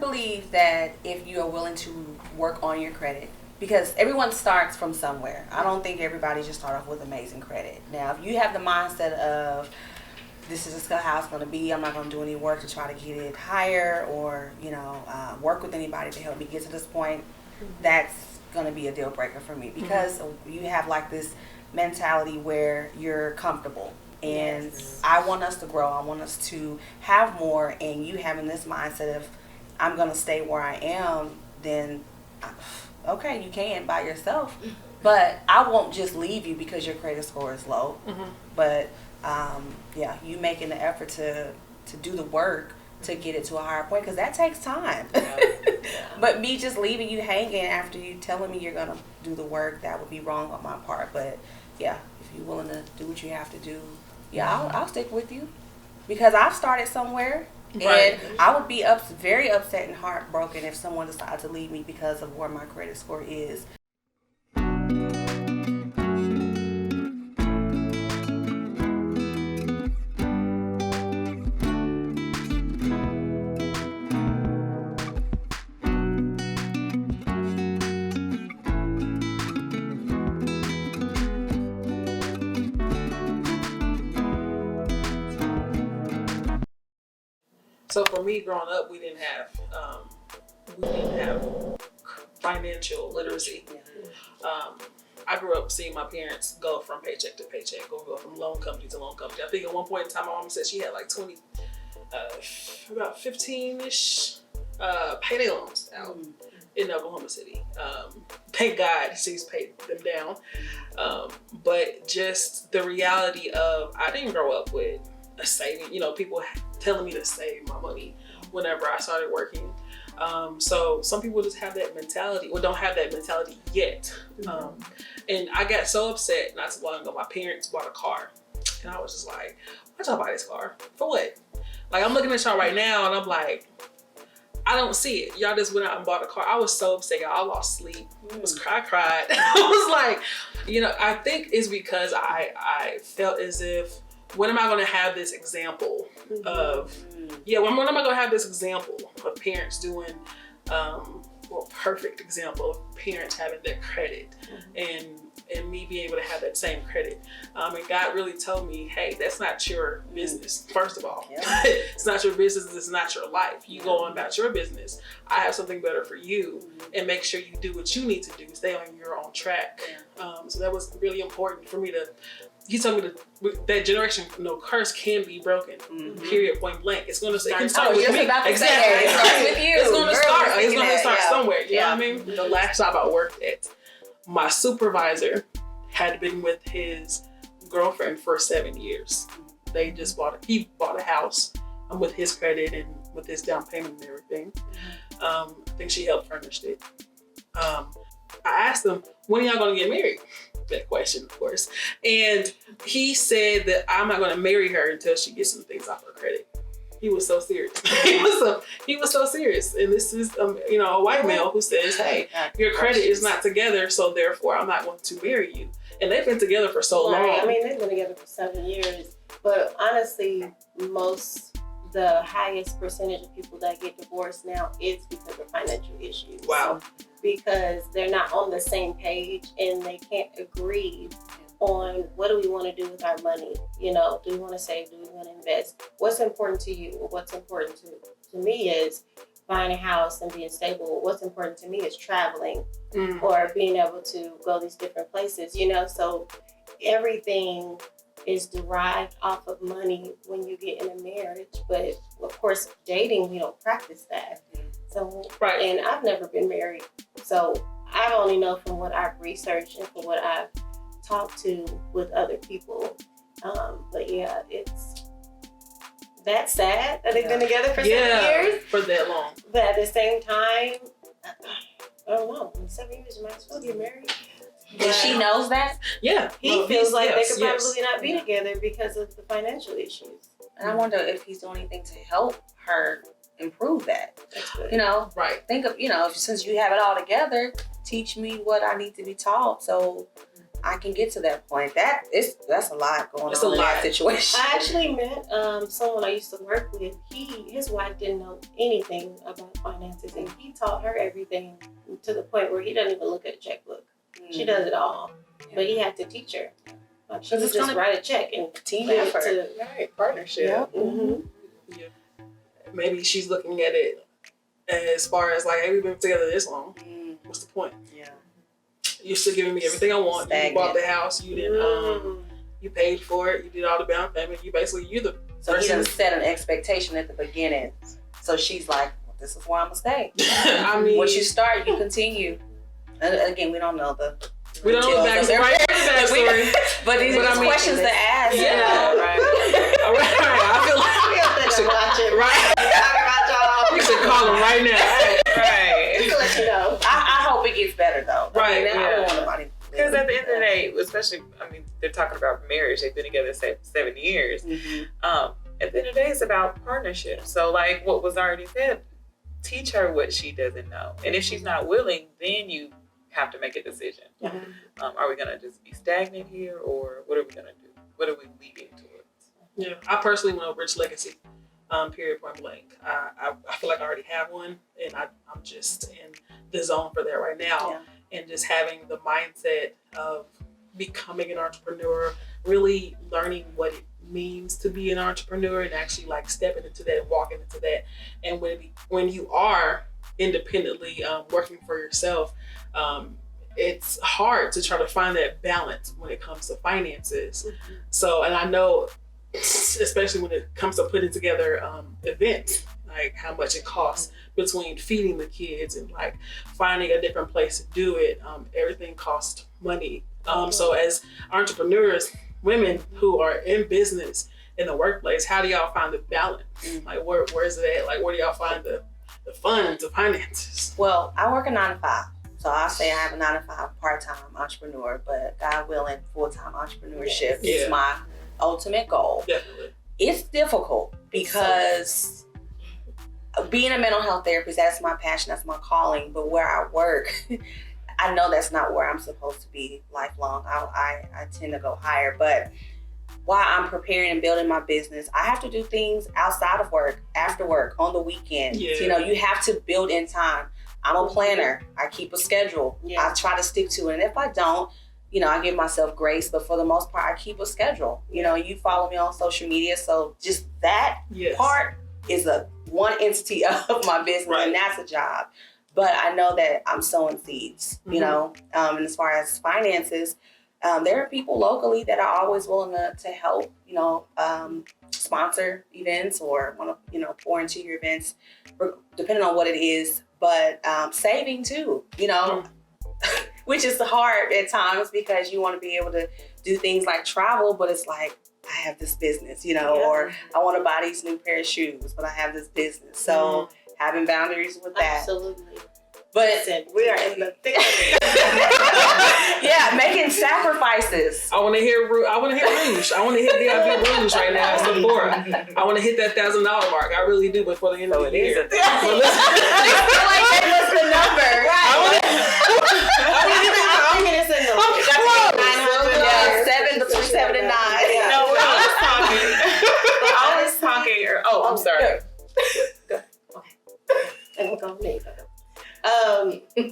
believe that if you are willing to work on your credit, because everyone starts from somewhere. I don't think everybody just start off with amazing credit. Now, if you have the mindset of this is just how it's going to be, I'm not going to do any work to try to get it higher or, work with anybody to help me get to this point, that's going to be a deal breaker for me, because you have like this mentality where you're comfortable. And I want us to grow. I want us to have more. And you having this mindset of, I'm going to stay where I am, then, okay, you can by yourself. But I won't just leave you because your credit score is low. But, you making the effort to do the work to get it to a higher point, because that takes time. But me just leaving you hanging after you telling me you're going to do the work, that would be wrong on my part. But, if you're willing to do what you have to do, I'll stick with you, because I've started somewhere, and I would be very upset and heartbroken if someone decided to leave me because of where my credit score is. So for me, growing up, we didn't have financial literacy. I grew up seeing my parents go from paycheck to paycheck, or go from loan company to loan company. I think at one point in time, my mom said she had like about 15-ish payday loans out in Oklahoma City. Thank God she's paid them down. But just the reality of, I didn't grow up with a saving, people telling me to save my money whenever I started working. So some people just have that mentality, or don't have that mentality yet. And I got so upset not too long ago. My parents bought a car, and I was just like, why'd y'all buy this car? For what? Like, I'm looking at y'all right now, and I'm like, I don't see it. Y'all just went out and bought a car. I was so upset, y'all. I lost sleep. I cried. I was like, I think it's because I felt as if, when am I going to have this example of, when am I going to have this example of parents doing, perfect example of parents having their credit and me being able to have that same credit. And God really told me, hey, that's not your business, first of all. It's not your business. It's not your life. You go on about your business. I have something better for you, and make sure you do what you need to do. Stay on your own track. So that was really important for me to, he told me that generation, curse can be broken. Period. Point blank. It's gonna. It can start with me. Exactly. It starts with you. It's gonna start. It's gonna start somewhere. You know what I mean? The last job I worked at, my supervisor had been with his girlfriend for 7 years. They just he bought a house with his credit and with his down payment and everything. I think she helped furnish it. I asked him, when are y'all gonna get married? That question, of course. And he said that I'm not going to marry her until she gets some things off her credit. He was so serious. he was so serious. And this is, a white male who says, hey, your credit is not together, so therefore I'm not going to marry you. And they've been together for so long. I mean, they've been together for 7 years. But honestly, the highest percentage of people that get divorced now is because of financial issues. Wow. Because they're not on the same page and they can't agree on what do we want to do with our money. Do we want to save? Do we want to invest? What's important to you? What's important to me is buying a house and being stable. What's important to me is traveling or being able to go these different places, So everything is derived off of money when you get in a marriage. But of course, dating, we don't practice that. So, and I've never been married. So I only know from what I've researched and from what I've talked to with other people. But that's sad that they've been together for 7 years. For that long. But at the same time, I don't know. In 7 years, you might as well get married. And she knows that? Yeah. He feels like they could probably not be together because of the financial issues. And I wonder if he's doing anything to help her improve that. That's good. Think of, since you have it all together, teach me what I need to be taught so I can get to that point. That's a lot going It's on a in that lot. situation. I actually met someone I used to work with. His wife didn't know anything about finances, and he taught her everything to the point where he doesn't even look at a checkbook. She does it all, but he had to teach her. Like, she would just write a check and Team give effort. it to. Right, partnership. Yeah. Yeah. Maybe she's looking at it as far as like, hey, we've been together this long. What's the point? Yeah. You're still giving me everything I want. You Stagnant. bought the house. You didn't. You paid for it. You did all the down payment. You're the So he person. doesn't set an expectation at the beginning. So she's like, well, this is where I'm gonna stay. I mean, Once you start, you continue. And again, we don't know the we don't know the details of backstory. but these are But I just mean, questions to ask. Yeah. Right. All right. I feel like right. You should call him right now. Right. Just to let you know. I hope it gets better though. Right, I don't want nobody. Because at the end of the day, especially, I mean, they're talking about marriage. They've been together 7 years. At the end of the day, it's about partnership. So, like what was already said, teach her what she doesn't know. And if she's not willing, then you have to make a decision. Are we going to just be stagnant here, or what are we going to do? What are we leading towards? Yeah, I personally want a rich legacy. Period, point blank. I feel like I already have one, and I'm just in the zone for that right now. And just having the mindset of becoming an entrepreneur, really learning what it means to be an entrepreneur, and actually like stepping into that and walking into that. And when you are independently working for yourself, it's hard to try to find that balance when it comes to finances. So, and I know, especially when it comes to putting together events, like how much it costs between feeding the kids and like finding a different place to do it. Everything costs money. So as entrepreneurs, women who are in business in the workplace, how do y'all find the balance? Like where's it at? Like where do y'all find the funds, the finances? Well, I work a 9 to 5. So I say I have a 9 to 5 part-time entrepreneur, but God willing, full-time entrepreneurship is my ultimate goal. Definitely. It's difficult because being a mental health therapist, that's my passion, that's my calling. But where I work, I know that's not where I'm supposed to be lifelong. I tend to go higher. But while I'm preparing and building my business, I have to do things outside of work, after work, on the weekends. Yeah. You know, you have to build in time. I'm a planner. I keep a schedule. I try to stick to it. And if I don't, you know, I give myself grace, but for the most part, I keep a schedule. You know, you follow me on social media, so just that part is one entity of my business, and that's a job. But I know that I'm sowing seeds, you know, and as far as finances, there are people locally that are always willing to help, you know, sponsor events or want to, you know, pour into your events, depending on what it is. But saving too, you know, which is hard at times because you want to be able to do things like travel, but it's like, I have this business, you know, or I want to buy these new pair of shoes, but I have this business. So having boundaries with that. Absolutely. But we are in the thick of it. yeah, making sacrifices. I want to hear Rouge. I want to hit DIB Rouge right now. It's Sephora. I want to hit that $1,000 mark. I really do before the end of the year. I feel like that was the number. I want to hit that. I'm thinking it's in the $7 between 7 and 9. No, I was talking. Oh, I'm sorry.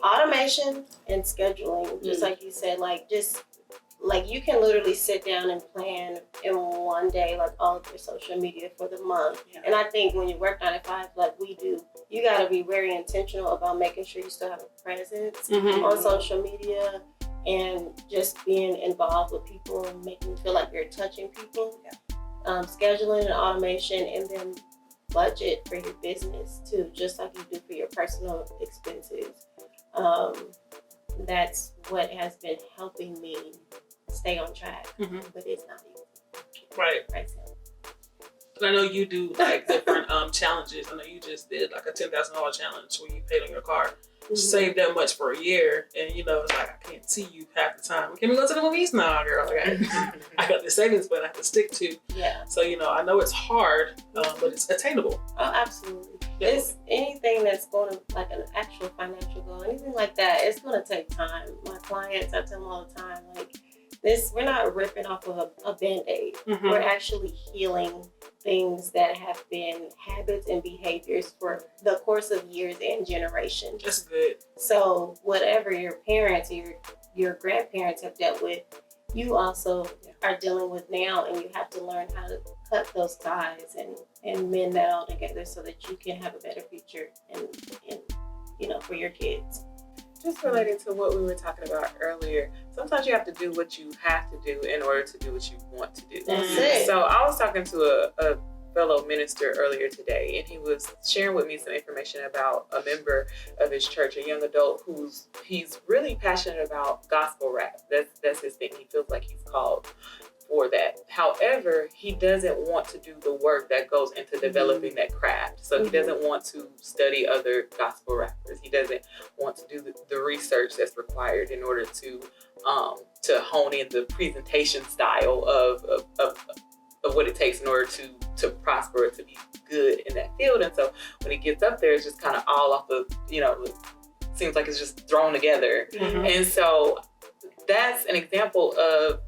Automation and scheduling, just like you said, like you can literally sit down and plan in one day, like all of your social media for the month. And I think when you work 9 to 5, like we do, you got to be very intentional about making sure you still have a presence on social media and just being involved with people and making you feel like you're touching people. Scheduling and automation, and then budget for your business too, just like you do for your personal expenses. That's what has been helping me stay on track, but it's not easy. Right. And I know you do like different challenges. I know you just did like a $10,000 challenge where you paid on your car. Saved that much for a year, and you know it's like I can't see you half the time. Can we go to the movies? Nah, girl. Like I got this savings plan I have to stick to. So you know I know it's hard, but it's attainable. Oh, absolutely. It's anything that's going to like an actual financial goal, anything like that. It's going to take time. My clients, I tell them all the time, like we're not ripping off of a Band-Aid. Mhm. We're actually healing things that have been habits and behaviors for the course of years and generations. That's good. So whatever your parents or your grandparents have dealt with, you also are dealing with now, and you have to learn how to cut those ties and mend that all together so that you can have a better future and for your kids. Just related to what we were talking about earlier, sometimes you have to do what you have to do in order to do what you want to do. That's it. So I was talking to a fellow minister earlier today, and he was sharing with me some information about a member of his church, a young adult he's really passionate about gospel rap. That's his thing. He feels like he's called for that. However, he doesn't want to do the work that goes into developing that craft. So he doesn't want to study other gospel rappers. He doesn't want to do the research that's required in order to hone in the presentation style of what it takes in order to prosper, to be good in that field. And so when he gets up there, it's just kind of all off the, seems like it's just thrown together. Mhm. And so that's an example of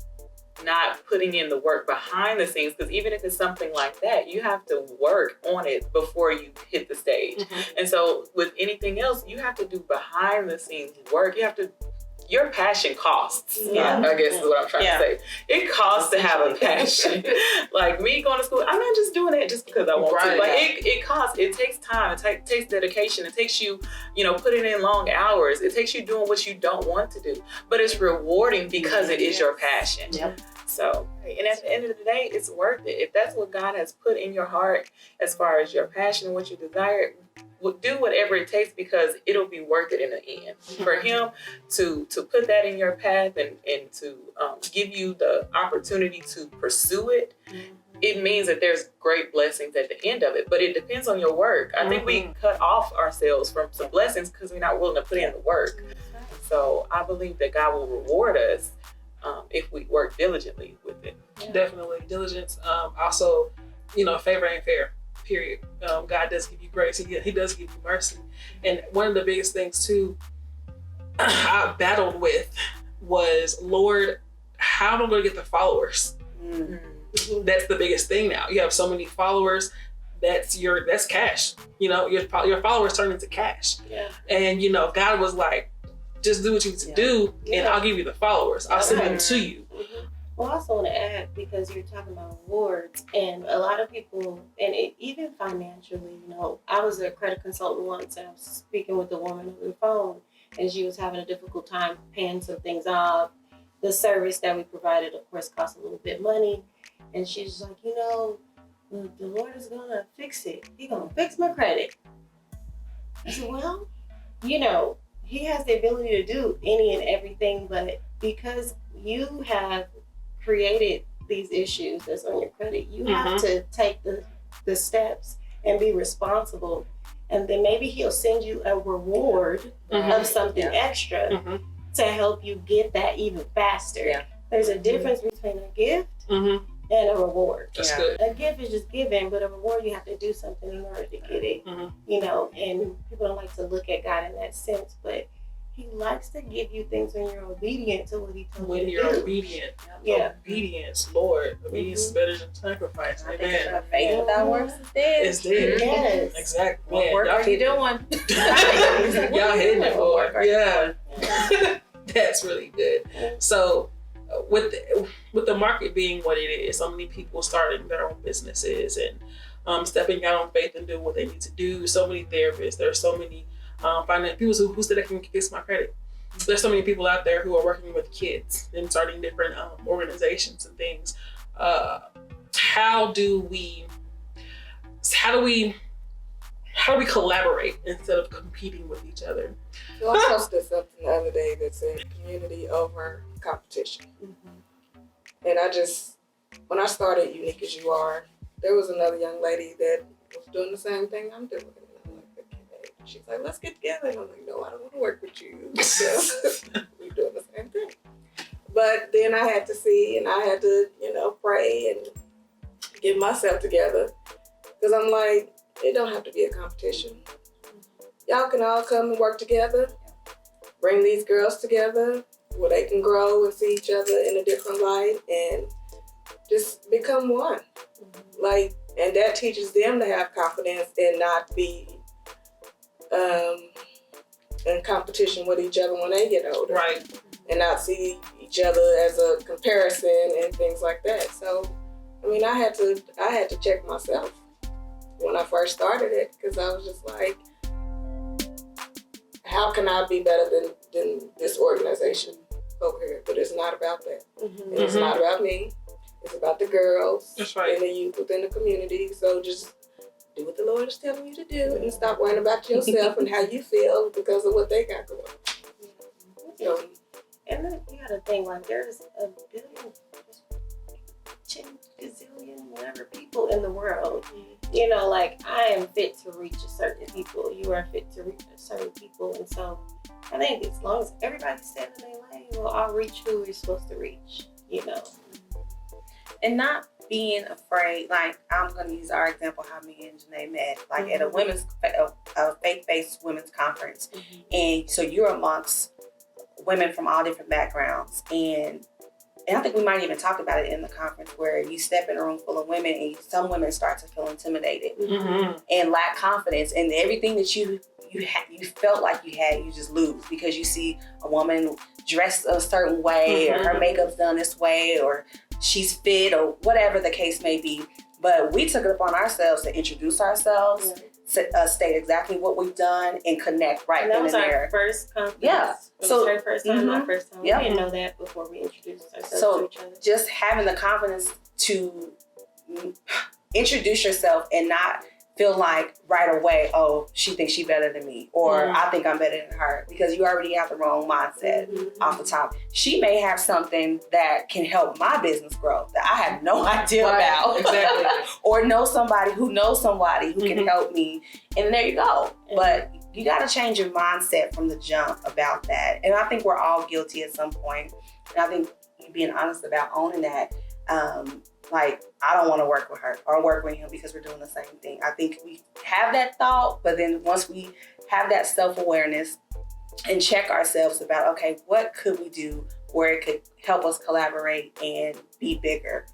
not putting in the work behind the scenes, because even if it's something like that, you have to work on it before you hit the stage. Mhm. And so with anything else, you have to do behind the scenes work. Your passion costs. Yeah. I guess is what I'm trying Yeah. to say. It costs to have a passion. Like me going to school, I'm not just doing it just because I want to. Right. Like it costs. It takes time. It takes dedication. It takes you, putting in long hours. It takes you doing what you don't want to do. But it's rewarding because it is your passion. Yep. So, and at the end of the day, it's worth it. If that's what God has put in your heart as far as your passion and what you desire, do whatever it takes, because it'll be worth it in the end. For him to put that in your path and to give you the opportunity to pursue it, it means that there's great blessings at the end of it. But it depends on your work. I think we cut off ourselves from some blessings because we're not willing to put in the work. So I believe that God will reward us if we work diligently with it. Definitely. Diligence. Also, favor ain't fair. Period. God does give you grace. He does give you mercy. And one of the biggest things too I battled with was, Lord, how am I going to get the followers? Mm-hmm. That's the biggest thing now. You have so many followers. That's cash. Your followers turn into cash. Yeah. And God was like, just do what you need to do, and I'll give you the followers. I'll send them to you. Well, I also want to add, because you're talking about rewards, and a lot of people, and even financially, I was a credit consultant once, and I was speaking with a woman over the phone, and she was having a difficult time paying some things off. The service that we provided, of course, cost a little bit of money, and she's like, the Lord is going to fix it. He's going to fix my credit. I said, well, He has the ability to do any and everything, but because you have created these issues that's on your credit, you have to take the steps and be responsible. And then maybe he'll send you a reward of something extra to help you get that even faster. Yeah. There's a difference between a gift and a reward. That's good. A gift is just given, but a reward, you have to do something in order to get it. And people don't like to look at God in that sense, but He likes to give you things when you're obedient to what He told you to do. When you're obedient. Yeah. Obedience, Lord. Obedience is better than sacrifice. Amen. Faith without works is dead. It's dead. Yes. Exactly. What work are you doing? Y'all hitting it, boy. Yeah. That's really good. So with the market being what it is, so many people starting their own businesses and stepping out on faith and doing what they need to do. So many therapists. There are so many finance people who said I can fix my credit. There's so many people out there who are working with kids and starting different organizations and things. How do we collaborate instead of competing with each other? So I posted something the other day that said community over competition. And when I started Unique As You Are, there was another young lady that was doing the same thing I'm doing. And I'm like, okay. She's like, let's get together. And I'm like, no, I don't want to work with you. We're doing the same thing. But then I had to see, and I had to, pray and get myself together. Because I'm like, it don't have to be a competition. Y'all can all come and work together, bring these girls together, where they can grow and see each other in a different light and just become one. Like, and that teaches them to have confidence and not be in competition with each other when they get older. Right. And not see each other as a comparison and things like that. So, I mean, I had to check myself when I first started it, because I was just like, how can I be better than this organization over here? But it's not about that. And it's not about me. It's about the girls and the youth within the community. So just do what the Lord is telling you to do and stop worrying about yourself and how you feel because of what they got going on. So, and then you gotta think, like, there's a gazillion, whatever people in the world. You know, like, I am fit to reach a certain people. You are fit to reach a certain people. And so I think as long as everybody's staying in their lane, we'll all reach who we're supposed to reach, you know. And not being afraid, like, I'm going to use our example, how me and Janae met, like at a faith-based women's conference. And so you're amongst women from all different backgrounds. And I think we might even talk about it in the conference, where you step in a room full of women and some women start to feel intimidated and lack confidence, and everything that you felt like you had, you just lose because you see a woman dressed a certain way or her makeup's done this way or she's fit or whatever the case may be. But we took it upon ourselves to introduce ourselves, state exactly what we've done, and connect right then and there. That was our first conference. Yeah. So her first time, my first time. We didn't know that before we introduced ourselves to each other. Just having the confidence to introduce yourself and not feel like right away, oh, she thinks she's better than me, or I think I'm better than her, because you already have the wrong mindset off the top. She may have something that can help my business grow that I have no idea about. Exactly. Or know somebody who knows somebody who can help me. And there you go. But you got to change your mindset from the jump about that. And I think we're all guilty at some point. And I think being honest about owning that, like, I don't want to work with her or work with him because we're doing the same thing. I think we have that thought, but then once we have that self-awareness and check ourselves about, okay, what could we do where it could help us collaborate and be bigger,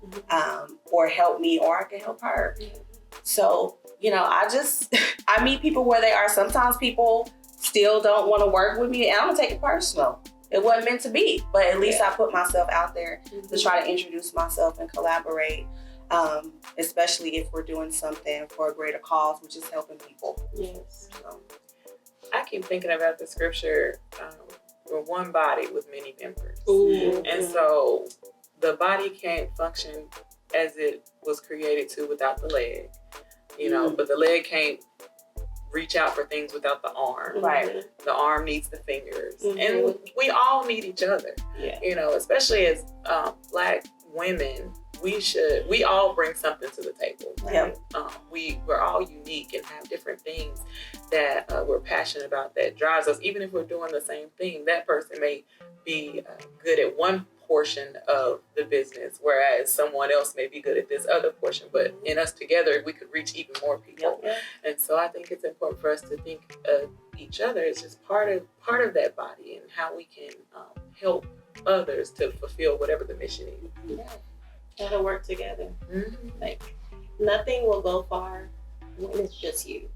or help me, or I can help her. So, you know, I meet people where they are. Sometimes people still don't want to work with me, and I don't take it personal. It wasn't meant to be, but at least I put myself out there to try to introduce myself and collaborate, especially if we're doing something for a greater cause, which is helping people. Yes. I keep thinking about the scripture, we're one body with many members. And so the body can't function as it was created to without the leg, you know, but the leg can't reach out for things without the arm. Right. The arm needs the fingers. And we all need each other. You know, especially as Black women, we all bring something to the table. We're all unique and have different things that we're passionate about that drives us. Even if we're doing the same thing, that person may be good at one portion of the business, whereas someone else may be good at this other portion, but in us together we could reach even more people. And so I think it's important for us to think of each other as just part of that body and how we can help others to fulfill whatever the mission is. Gotta work together. Like, nothing will go far when it's just you.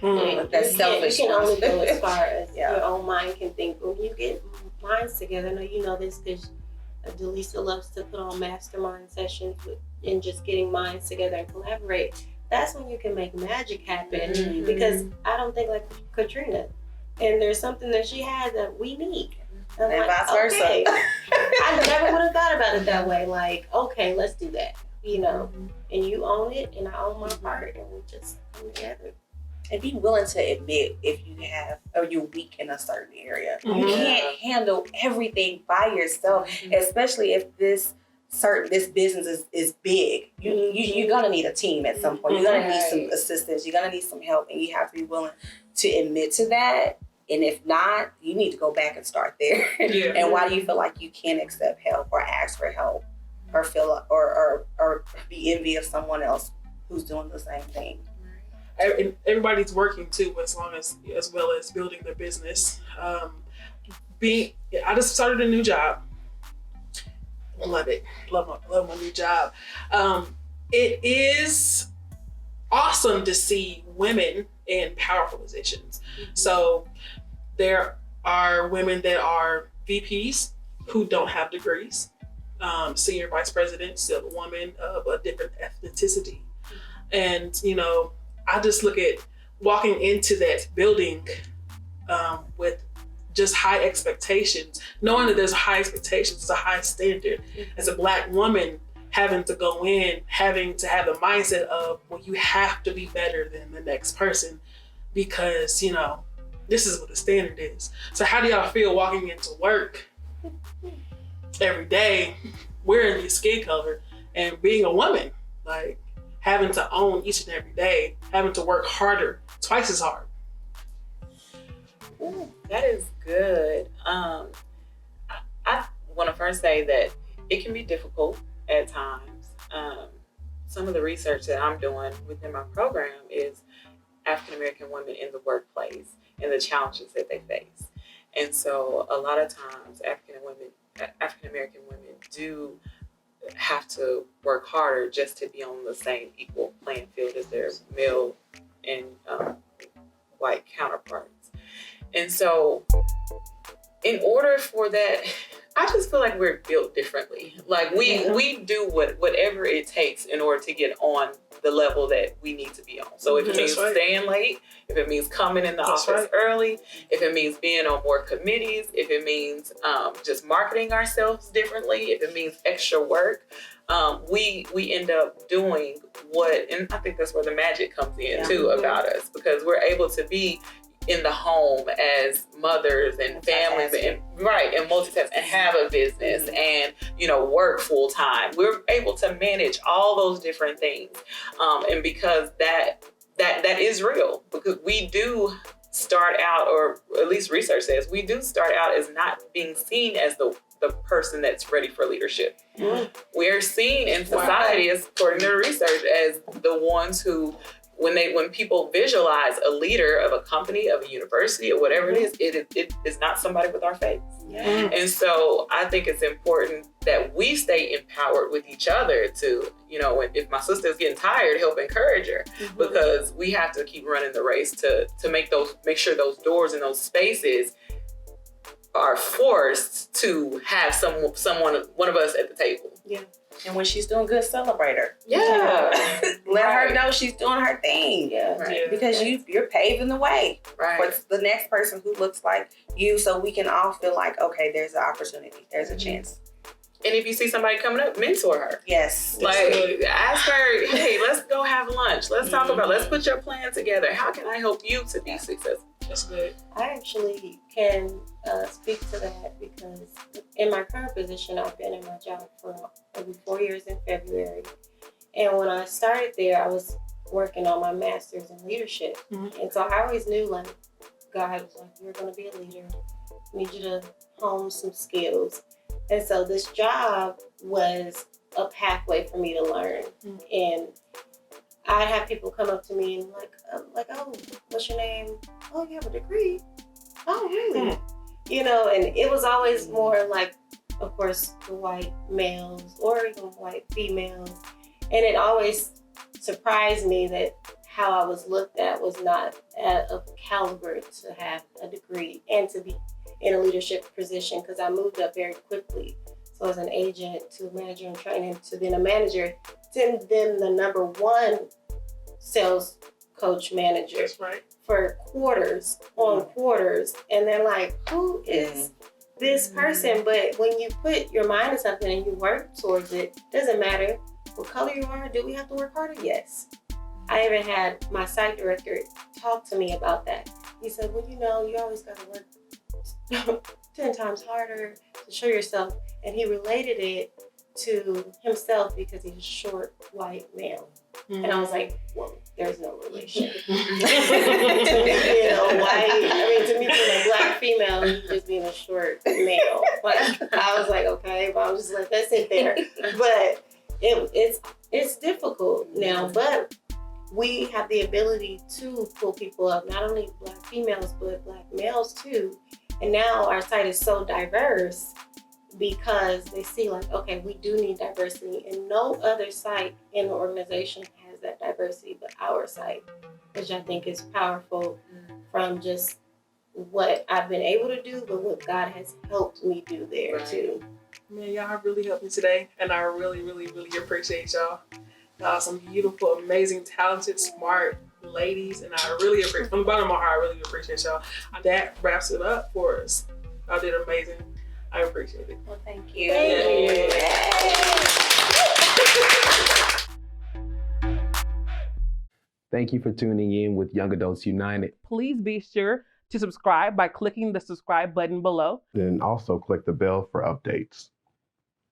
That's selfish. You can only go as far as your own mind can think. When you get minds together, I know you know this because Delisa loves to put on mastermind sessions and just getting minds together and collaborate. That's when you can make magic happen, because I don't think like Katrina, and there's something that she has that we need. And vice versa. Okay. I never would have thought about it that way. Like, okay, let's do that, you know, and you own it and I own my part, and we just come together. And be willing to admit if you have, or you're weak in a certain area. You can't handle everything by yourself, especially if this business is big. You're gonna need a team at some point. You're gonna need some assistance. You're gonna need some help, and you have to be willing to admit to that. And if not, you need to go back and start there. And why do you feel like you can't accept help or ask for help, or feel or be envy of someone else who's doing the same thing? everybody's working too, as well as building their business. I just started a new job. Love it. Love my new job. It is awesome to see women in powerful positions. Mm-hmm. So there are women that are VPs who don't have degrees. Senior vice president, still a woman of a different ethnicity. And, I just look at walking into that building with just high expectations, knowing that there's high expectations, it's a high standard. As a Black woman, having to go in, having to have the mindset of, well, you have to be better than the next person because, this is what the standard is. So how do y'all feel walking into work every day, wearing your skin color and being a woman, like having to own each and every day, having to work harder, twice as hard? Ooh, that is good. I want to first say that it can be difficult at times. Some of the research that I'm doing within my program is African American women in the workplace and the challenges that they face. And so a lot of times African American women do have to work harder just to be on the same equal playing field as their male and white counterparts. And so in order for that, I just feel like we're built differently. Like we do whatever it takes in order to get on the level that we need to be on. So if it means staying late, if it means coming in the office early, if it means being on more committees, if it means just marketing ourselves differently, if it means extra work, we end up doing and I think that's where the magic comes in too about us, because we're able to be in the home as mothers and families and multitask and have a business and work full time. We're able to manage all those different things, and because that is real, because we do start out, or at least research says we do start out as not being seen as the person that's ready for leadership. We're seen in society, as according to the research, as the ones who, when people visualize a leader of a company, of a university, or whatever it is not somebody with our face. And so I think it's important that we stay empowered with each other to, if my sister's getting tired, help encourage her, because we have to keep running the race to make sure those doors and those spaces are forced to have one of us at the table. Yeah. And when she's doing good, celebrate her. Yeah. Let her know she's doing her thing. Yeah. Right. Because you're paving the way for the next person who looks like you, so we can all feel like, okay, there's an opportunity. There's a chance. And if you see somebody coming up, mentor her. Yes. Like, ask her, hey, let's go have lunch. Let's talk about, let's put your plan together. How can I help you to be successful? That's good. I actually can speak to that because in my current position, I've been in my job for over 4 years in February. And when I started there, I was working on my master's in leadership. And so I always knew, like, God was like, you're going to be a leader. I need you to hone some skills. And so this job was a pathway for me to learn. And I'd have people come up to me and oh, what's your name? Oh, you have a degree? Oh, really? And it was always more like, of course, the white males or even white females. And it always surprised me that how I was looked at was not of caliber to have a degree and to be in a leadership position, because I moved up very quickly. So as an agent to a manager in training to then a manager, to then the number one sales coach manager for quarters on quarters. And they're like, who is this person? But when you put your mind to something and you work towards it, doesn't matter what color you are. Do we have to work harder? Yes. I even had my site director talk to me about that. He said, well, you always got to work 10 times harder to show yourself. And he related it to himself because he's a short white male. And I was like, well, there's no relation. To me being a white, to me being a Black female, you just being a short male. Like, I was like, okay, but I was just like, let's sit there. But it's difficult now. But we have the ability to pull people up, not only Black females, but Black males too. And now our site is so diverse because they see like, okay, we do need diversity, and no other site in the organization has that diversity but our site, which I think is powerful from just what I've been able to do, but what God has helped me do there too. Man, y'all have really helped me today, and I really, really, really appreciate y'all. Some beautiful, amazing, talented, smart ladies, and I really appreciate, from the bottom of my heart, I really appreciate y'all. That wraps it up for us. Y'all did amazing. I appreciate it. Well, thank you. Thank you. Thank you for tuning in with Young Adults United. Please be sure to subscribe by clicking the subscribe button below. And also click the bell for updates.